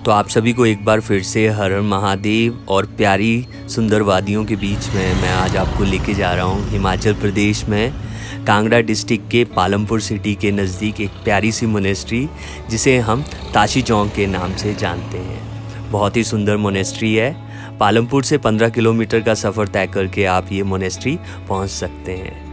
तो आप सभी को एक बार फिर से हर हर महादेव और प्यारी सुंदर वादियों के बीच में मैं आज आपको लेके जा रहा हूँ हिमाचल प्रदेश में कांगड़ा डिस्ट्रिक्ट के पालमपुर सिटी के नज़दीक एक प्यारी सी मोनेस्ट्री जिसे हम ताशी चौक के नाम से जानते हैं। बहुत ही सुंदर मोनेस्ट्री है। पालमपुर से 15 किलोमीटर का सफ़र तय करके आप ये मोनेस्ट्री पहुँच सकते हैं।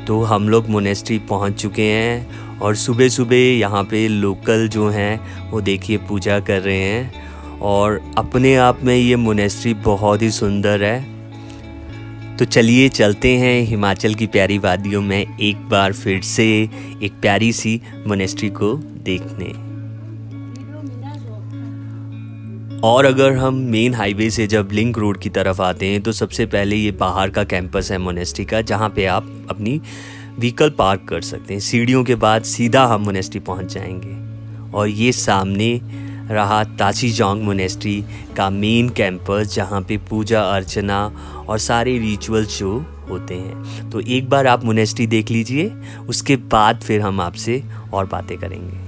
तो हम लोग मोनेस्ट्री पहुँच चुके हैं और सुबह सुबह यहाँ पे लोकल जो हैं वो देखिए पूजा कर रहे हैं और अपने आप में ये मोनेस्ट्री बहुत ही सुंदर है। तो चलिए चलते हैं हिमाचल की प्यारी वादियों में एक बार फिर से एक प्यारी सी मोनेस्ट्री को देखने। और अगर हम मेन हाईवे से जब लिंक रोड की तरफ आते हैं तो सबसे पहले ये बाहर का कैंपस है मोनेस्ट्री का, जहाँ पे आप अपनी व्हीकल पार्क कर सकते हैं। सीढ़ियों के बाद सीधा हम मोनेस्ट्री पहुंच जाएंगे। और ये सामने रहा ताशी चौक मोनेस्ट्री का मेन कैंपस, जहाँ पे पूजा अर्चना और सारे रिचुअल शो होते हैं। तो एक बार आप मोनेस्ट्री देख लीजिए, उसके बाद फिर हम आपसे और बातें करेंगे।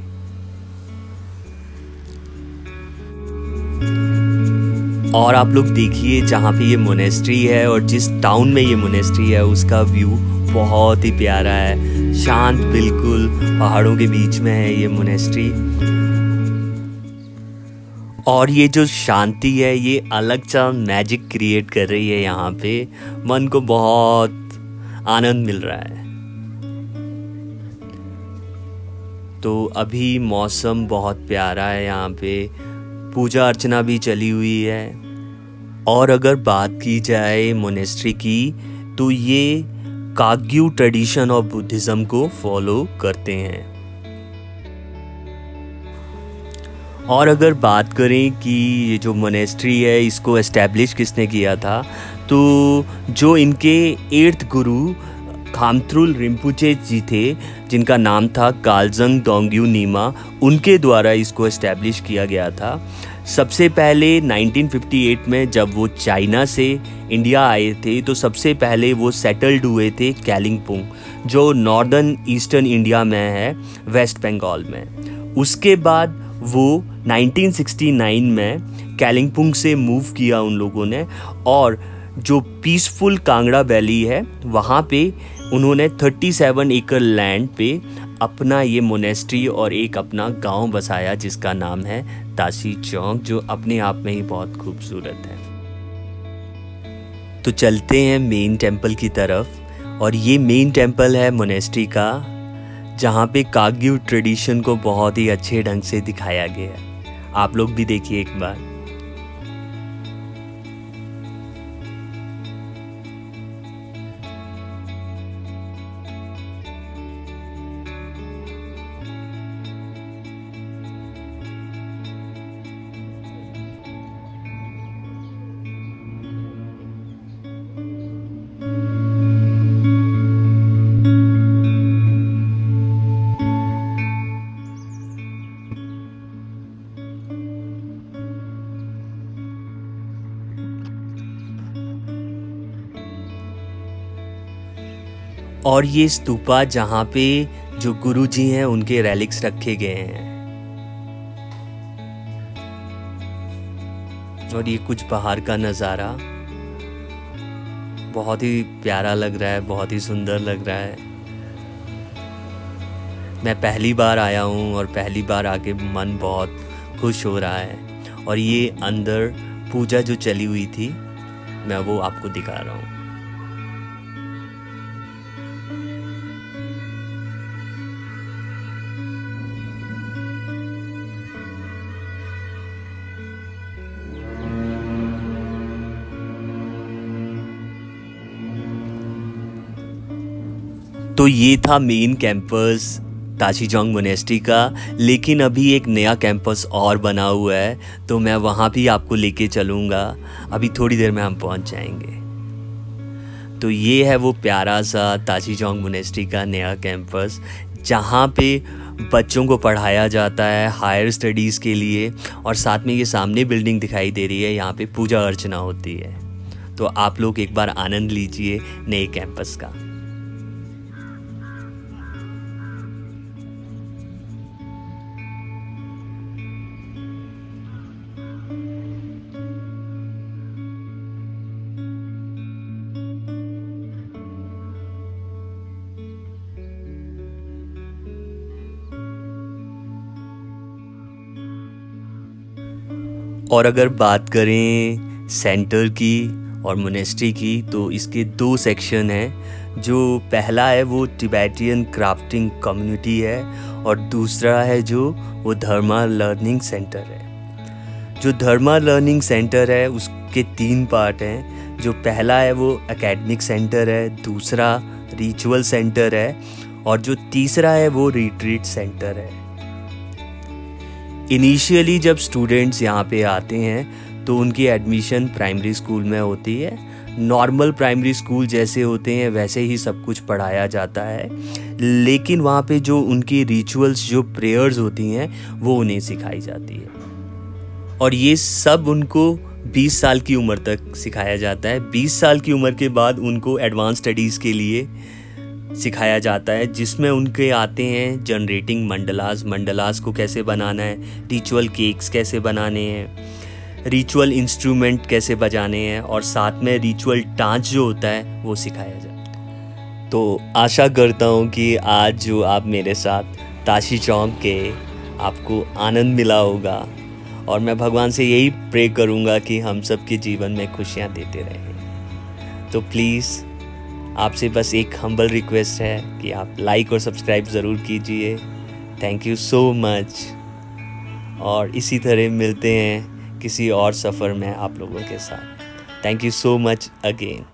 और आप लोग देखिए जहाँ पे ये मोनेस्ट्री है और जिस टाउन में ये मोनेस्ट्री है उसका व्यू बहुत ही प्यारा है, शांत बिल्कुल पहाड़ों के बीच में है ये मोनेस्ट्री। और ये जो शांति है ये अलग सा मैजिक क्रिएट कर रही है यहाँ पे, मन को बहुत आनंद मिल रहा है। तो अभी मौसम बहुत प्यारा है, यहाँ पे पूजा अर्चना भी चली हुई है। और अगर बात की जाए मोनेस्ट्री की तो ये काग्यू ट्रेडिशन ऑफ बुद्धिज़्म को फॉलो करते हैं। और अगर बात करें कि ये जो मोनेस्ट्री है इसको एस्टैब्लिश किसने किया था, तो जो इनके 8th गुरु खामत्रुल रिम्पुचे जी थे, जिनका नाम था कालजंग दोंग्यू नीमा, उनके द्वारा इसको एस्टैब्लिश किया गया था। सबसे पहले 1958 में जब वो चाइना से इंडिया आए थे तो सबसे पहले वो सेटल्ड हुए थे कालिम्पोंग, जो नॉर्दर्न ईस्टर्न इंडिया में है, वेस्ट बंगाल में। उसके बाद वो 1969 में कालिम्पोंग से मूव किया उन लोगों ने, और जो पीसफुल कांगड़ा वैली है वहाँ पे उन्होंने 37 एकड़ लैंड पे अपना ये मोनेस्ट्री और एक अपना गांव बसाया जिसका नाम है ताशी चौक, जो अपने आप में ही बहुत खूबसूरत है। तो चलते हैं मेन टेम्पल की तरफ। और ये मेन टेम्पल है मोनेस्ट्री का, जहाँ पे काग्यू ट्रेडिशन को बहुत ही अच्छे ढंग से दिखाया गया है। आप लोग भी देखिए एक बार। और ये स्तूपा जहाँ पे जो गुरुजी हैं उनके रेलिक्स रखे गए हैं। और ये कुछ बाहर का नज़ारा बहुत ही प्यारा लग रहा है, बहुत ही सुंदर लग रहा है। मैं पहली बार आया हूँ और पहली बार आके मन बहुत खुश हो रहा है। और ये अंदर पूजा जो चली हुई थी मैं वो आपको दिखा रहा हूँ। तो ये था मेन कैंपस ताशी चौक मोनेस्ट्री का, लेकिन अभी एक नया कैंपस और बना हुआ है, तो मैं वहाँ भी आपको लेके चलूँगा। अभी थोड़ी देर में हम पहुँच जाएंगे। तो ये है वो प्यारा सा ताशी चौक मोनेस्ट्री का नया कैंपस, जहाँ पे बच्चों को पढ़ाया जाता है हायर स्टडीज़ के लिए। और साथ में ये सामने बिल्डिंग दिखाई दे रही है, यहाँ पे पूजा अर्चना होती है। तो आप लोग एक बार आनंद लीजिए नए कैंपस का। और अगर बात करें सेंटर की और मोनेस्ट्री की, तो इसके 2 सेक्शन हैं। जो पहला है वो तिबेटियन क्राफ्टिंग कम्युनिटी है, और दूसरा है जो वो धर्मा लर्निंग सेंटर है। जो धर्मा लर्निंग सेंटर है उसके 3 पार्ट हैं। जो पहला है वो एकेडमिक सेंटर है, दूसरा रिचुअल सेंटर है, और जो तीसरा है वो रिट्रीट सेंटर है। इनिशियली जब स्टूडेंट्स यहाँ पे आते हैं तो उनकी एडमिशन प्राइमरी स्कूल में होती है। नॉर्मल प्राइमरी स्कूल जैसे होते हैं वैसे ही सब कुछ पढ़ाया जाता है, लेकिन वहाँ पे जो उनकी रिचुअल्स, जो प्रेयर्स होती हैं, वो उन्हें सिखाई जाती है। और ये सब उनको 20 साल की उम्र तक सिखाया जाता है। 20 साल की उम्र के बाद उनको एडवांस स्टडीज़ के लिए सिखाया जाता है, जिसमें उनके आते हैं जनरेटिंग मंडलास को कैसे बनाना है, रिचुअल केक्स कैसे बनाने हैं, रिचुअल इंस्ट्रूमेंट कैसे बजाने हैं, और साथ में रिचुअल डांस जो होता है वो सिखाया जाता है। तो आशा करता हूँ कि आज जो आप मेरे साथ ताशी चौक के आपको आनंद मिला होगा, और मैं भगवान से यही प्रे करूँगा कि हम सब के जीवन में खुशियाँ देते रहें। तो प्लीज़ आपसे बस एक हम्बल रिक्वेस्ट है कि आप लाइक और सब्सक्राइब ज़रूर कीजिए। थैंक यू सो मच, और इसी तरह मिलते हैं किसी और सफ़र में आप लोगों के साथ। Thank you so much again.